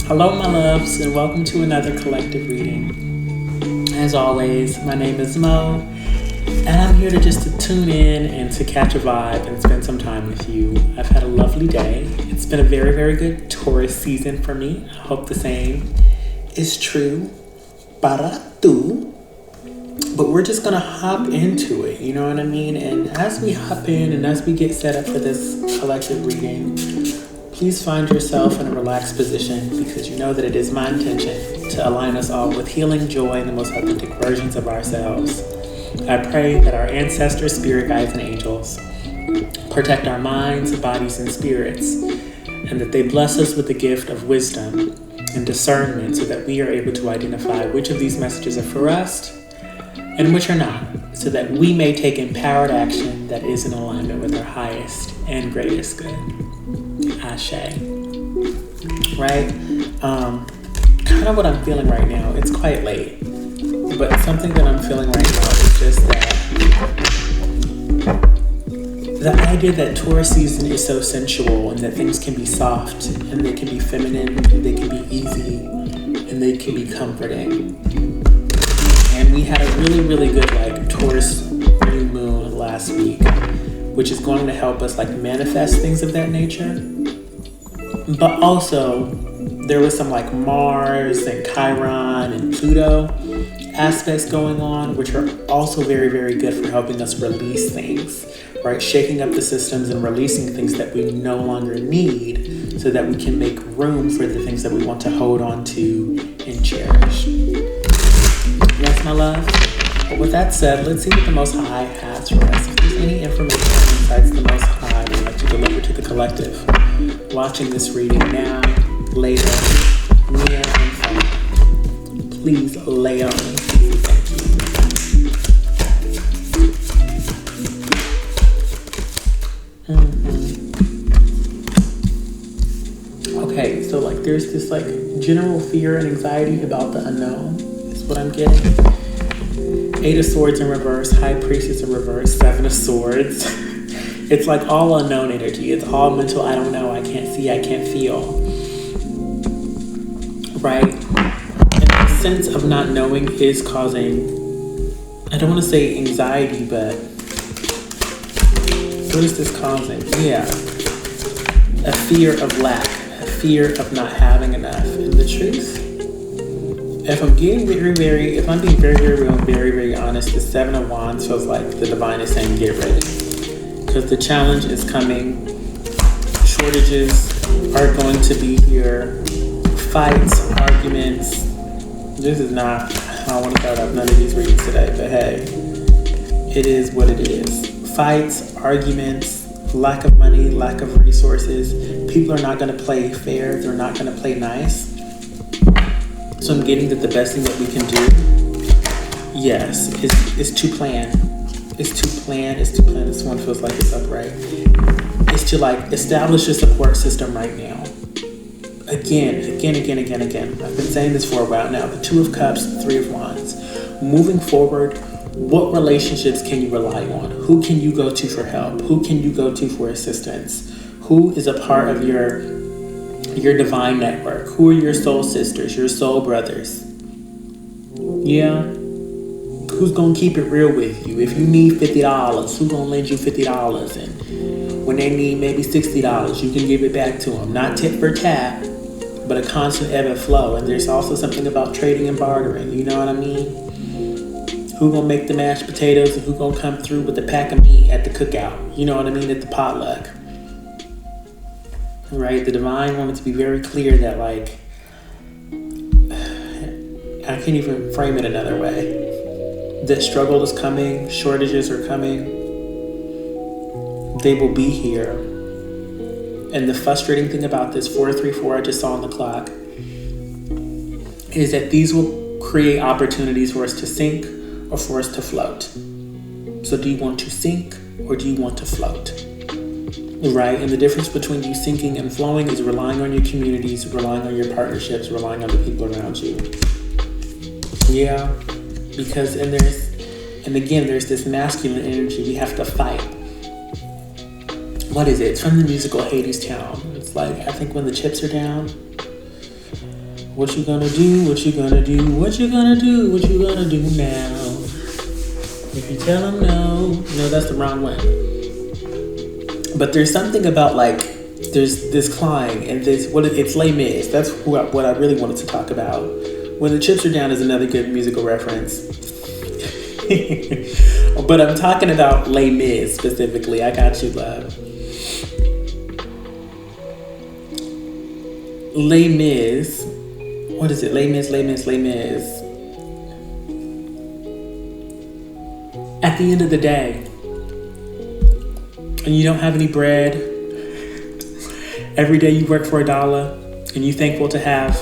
Hello, my loves, and welcome to another collective reading. As always, my name is Mo, and I'm here to tune in and to catch a vibe and spend some time with you. I've had a lovely day. It's been a very, very good Taurus season for me. I hope the same is true para tu. But we're just gonna hop into it, you know what I mean? And as we hop in and as we get set up for this collective reading, please find yourself in a relaxed position because you know that it is my intention to align us all with healing, joy, and the most authentic versions of ourselves. I pray that our ancestors, spirit guides, and angels protect our minds, bodies, and spirits, and that they bless us with the gift of wisdom and discernment so that we are able to identify which of these messages are for us and which are not, so that we may take empowered action that is in alignment with our highest and greatest good. Ashe. Right? Kind of what I'm feeling right now. It's quite late, but something that I'm feeling right now is just that the idea that Taurus season is so sensual and that things can be soft and they can be feminine and they can be easy and they can be comforting. And we had a really, really good Taurus new moon last week, which is going to help us manifest things of that nature. But also, there was some Mars and Chiron and Pluto aspects going on, which are also very, very good for helping us release things, right? Shaking up the systems and releasing things that we no longer need so that we can make room for the things that we want to hold on to and cherish. Yes, my love. But with that said, let's see what the Most High has for us. If there's any information or insights the Most High would like to deliver to the collective, watching this reading now, later, near, and far, please lay on me. Thank you. Okay, so there's this general fear and anxiety about the unknown is what I'm getting. 8 of Swords in reverse, High Priestess in reverse, 7 of Swords. It's all unknown energy. It's all mental, I don't know, I can't see, I can't feel. Right? And the sense of not knowing is causing, I don't want to say anxiety, but what is this causing? Yeah. A fear of lack, a fear of not having enough. And the truth, if I'm being very, very real and very, very honest, the 7 of Wands feels like the divine is saying, get ready. Because the challenge is coming. Shortages are going to be here. Fights, arguments. This is not how I want to start off none of these readings today, but hey, it is what it is. Fights, arguments, lack of money, lack of resources. People are not going to play fair. They're not going to play nice. So I'm getting that the best thing that we can do, yes, is to plan. Is to plan. This one feels like it's upright. Is to establish a support system right now. Again. I've been saying this for a while now. The 2 of Cups, 3 of Wands. Moving forward, what relationships can you rely on? Who can you go to for help? Who can you go to for assistance? Who is a part of your divine network? Who are your soul sisters, your soul brothers? Yeah. Who's gonna keep it real with you? If you need $50, who's gonna lend you $50? And when they need maybe $60, you can give it back to them. Not tit for tat, but a constant ebb and flow. And there's also something about trading and bartering. You know what I mean? Who gonna make the mashed potatoes and who gonna come through with a pack of meat at the cookout? You know what I mean? At the potluck. Right? The divine wanted to be very clear that I can't even frame it another way. That struggle is coming, shortages are coming. They will be here. And the frustrating thing about this 434 I just saw on the clock is that these will create opportunities for us to sink or for us to float. So do you want to sink or do you want to float? Right? And the difference between you sinking and flowing is relying on your communities, relying on your partnerships, relying on the people around you. Yeah. Because, there's this masculine energy. We have to fight. What is it? It's from the musical Hadestown. It's I think when the chips are down, What you gonna do? What you gonna do? What you gonna do? What you gonna do now? If you tell them no, that's the wrong one. But there's something about like, there's this clawing and this, it's Les Mis. That's what I really wanted to talk about. When the Chips Are Down is another good musical reference. But I'm talking about Les Mis specifically. I got you, love. Les Mis. What is it? Les Mis. At the end of the day, and you don't have any bread, every day you work for $1 and you're thankful to have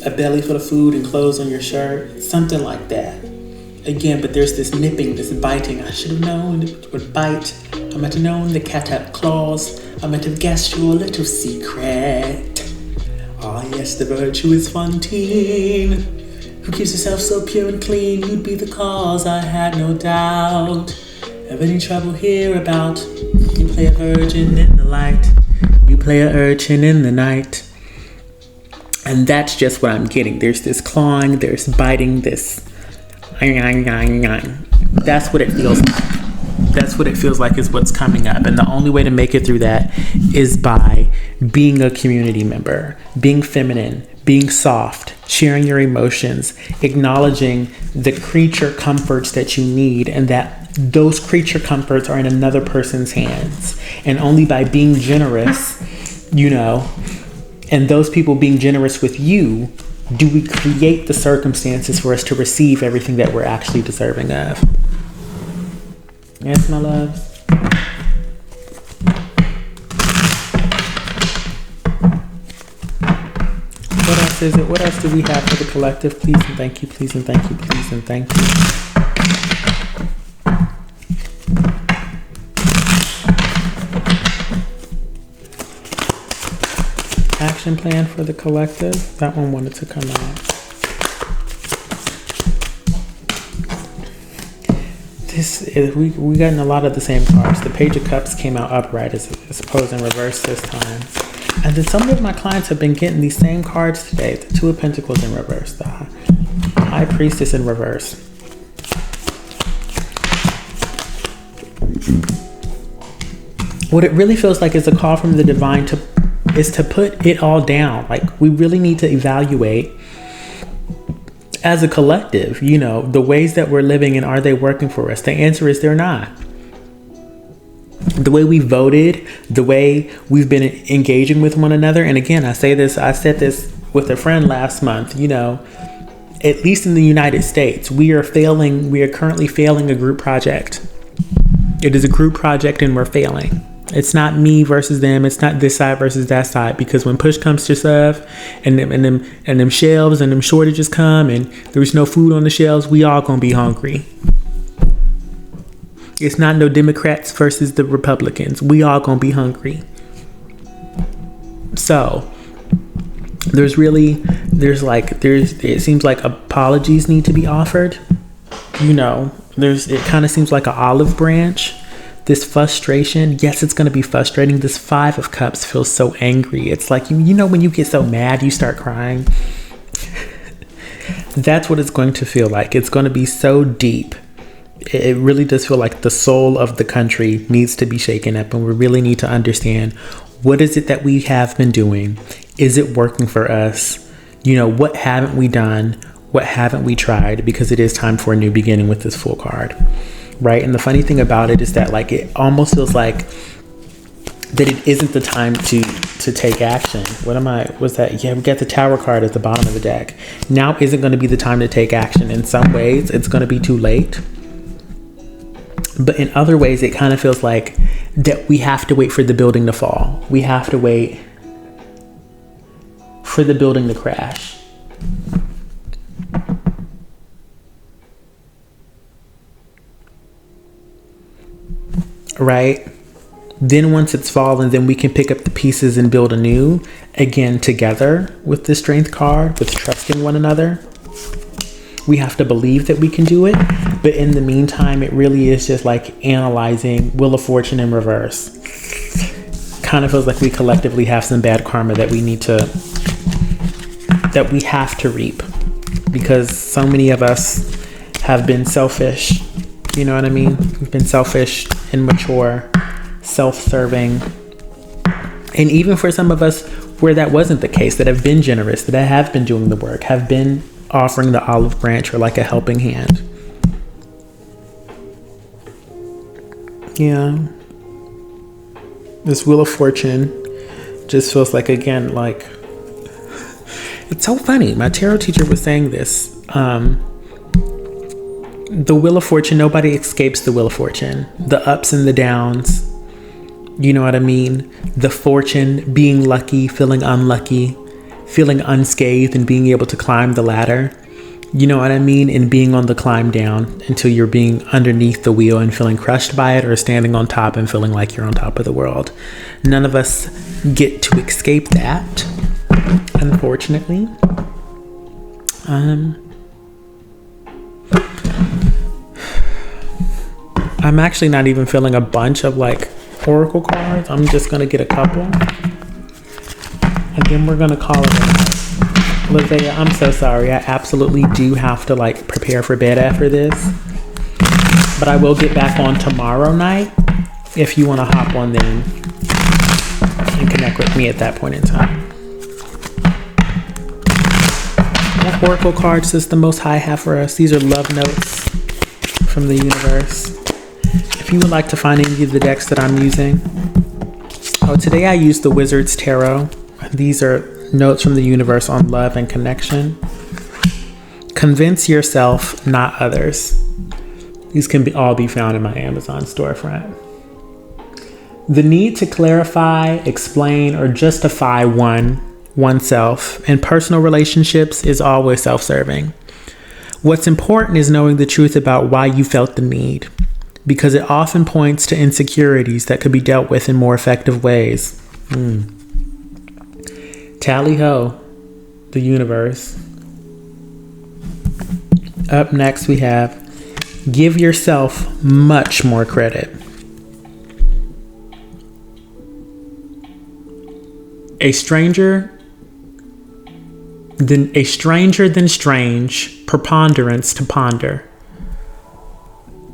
a belly full of food and clothes on your shirt, something like that. Again, but there's this nipping, this biting. I should have known it would bite. I might have known the cat had claws. I might have guessed your little secret. Ah, yes, the virtuous Fantine, who keeps herself so pure and clean. You'd be the cause, I had no doubt. Have any trouble here about? You play a virgin in the light. You play a urchin in the night. And that's just what I'm getting. There's this clawing, there's biting, this. That's what it feels like. That's what it feels like is what's coming up. And the only way to make it through that is by being a community member, being feminine, being soft, sharing your emotions, acknowledging the creature comforts that you need, and that those creature comforts are in another person's hands. And only by being generous, and those people being generous with you, do we create the circumstances for us to receive everything that we're actually deserving of. Yes, my loves. What else is it? What else do we have for the collective? Please and thank you, please and thank you, please and thank you. Action plan for the collective. That one wanted to come out. We gotten a lot of the same cards. The Page of Cups came out upright as opposed in reverse this time. And then some of my clients have been getting these same cards today. The Two of Pentacles in reverse. The High Priestess in reverse. What it really feels like is a call from the divine is to put it all down. Like, we really need to evaluate as a collective, the ways that we're living, and are they working for us? The answer is they're not. The way we voted, the way we've been engaging with one another. And again, I said this with a friend last month, at least in the United States, we are currently failing a group project. It is a group project and we're failing. It's not me versus them. It's not this side versus that side. Because when push comes to shove, and them shelves and them shortages come, and there's no food on the shelves, we all gonna be hungry. It's not no Democrats versus the Republicans. We all gonna be hungry. So it seems like apologies need to be offered. It kind of seems like an olive branch. This frustration, yes, it's going to be frustrating. This Five of Cups feels so angry. It's like, when you get so mad, you start crying. That's what it's going to feel like. It's going to be so deep. It really does feel like the soul of the country needs to be shaken up, and we really need to understand, what is it that we have been doing? Is it working for us? What haven't we done? What haven't we tried? Because it is time for a new beginning with this Fool card. Right? And the funny thing about it is that, it almost feels like that it isn't the time to take action. Was that? Yeah, we got the Tower card at the bottom of the deck. Now isn't going to be the time to take action. In some ways, it's going to be too late. But in other ways, it kind of feels like that we have to wait for the building to fall. We have to wait for the building to crash. Right? Then once it's fallen, then we can pick up the pieces and build anew, again, together with the Strength card, with trusting one another. We have to believe that we can do it. But in the meantime, it really is just like analyzing Wheel of Fortune in reverse. Kind of feels like we collectively have some bad karma that we need to that we have to reap, because so many of us have been selfish. You know what I mean? We've been selfish, immature, self-serving. And even for some of us where that wasn't the case, that have been generous, that have been doing the work, have been offering the olive branch or like a helping hand. Yeah. This Wheel of Fortune just feels like, again, like, it's so funny. My tarot teacher was saying this. The Wheel of Fortune, nobody escapes the Wheel of Fortune. The ups and the downs. You know what I mean? The fortune, being lucky, feeling unlucky, feeling unscathed and being able to climb the ladder. You know what I mean? And being on the climb down until you're being underneath the wheel and feeling crushed by it, or standing on top and feeling like you're on top of the world. None of us get to escape that, unfortunately. I'm actually not even feeling a bunch of like oracle cards. I'm just gonna get a couple and then we're gonna call it a night. Lizaya, I'm so sorry. I absolutely do have to like prepare for bed after this, but I will get back on tomorrow night if you want to hop on then and connect with me at that point in time. What oracle cards does the Most High have for us? These are love notes from the universe. If you would like to find any of the decks that I'm using, today I used the Wizard's Tarot. These are notes from the universe on love and connection. Convince yourself, not others. These can all be found in my Amazon storefront. The need to clarify, explain, or justify oneself in personal relationships is always self-serving. What's important is knowing the truth about why you felt the need, because it often points to insecurities that could be dealt with in more effective ways. Tally ho, the universe. Up next we have give yourself much more credit. A stranger than strange, preponderance to ponder.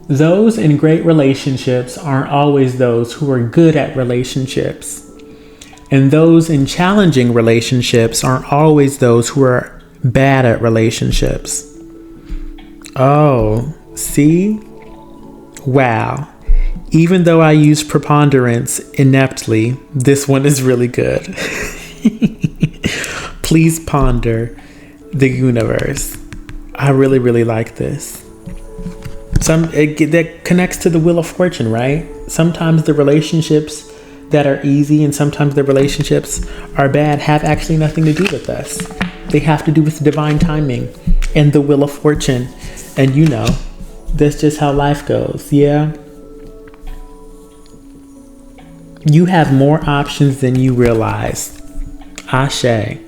Those in great relationships aren't always those who are good at relationships. And those in challenging relationships aren't always those who are bad at relationships. Oh, see? Wow. Even though I use preponderance ineptly, this one is really good. Please ponder the universe. I really, really like this. That connects to the Wheel of Fortune, right? Sometimes the relationships that are easy and sometimes the relationships are bad have actually nothing to do with us. They have to do with divine timing and the Wheel of Fortune. And you know, that's just how life goes. Yeah. You have more options than you realize. Ashe.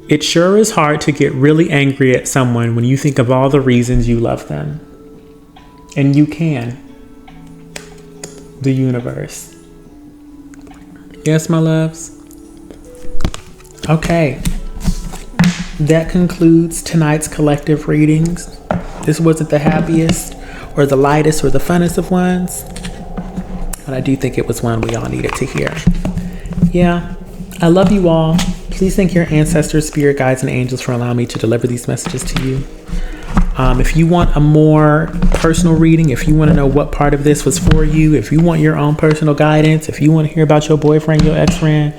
It sure is hard to get really angry at someone when you think of all the reasons you love them. And you can. The universe. Yes, my loves. Okay. That concludes tonight's collective readings. This wasn't the happiest or the lightest or the funnest of ones, but I do think it was one we all needed to hear. Yeah. I love you all. Please thank your ancestors, spirit guides, and angels for allowing me to deliver these messages to you. If you want a more personal reading, if you want to know what part of this was for you, if you want your own personal guidance, if you want to hear about your boyfriend, your ex-friend,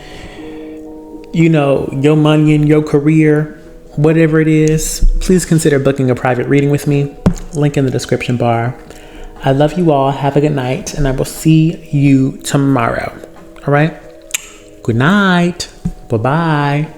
you know, your money and your career, whatever it is, please consider booking a private reading with me. Link in the description bar. I love you all. Have a good night, and I will see you tomorrow. All right? Good night. Bye-bye.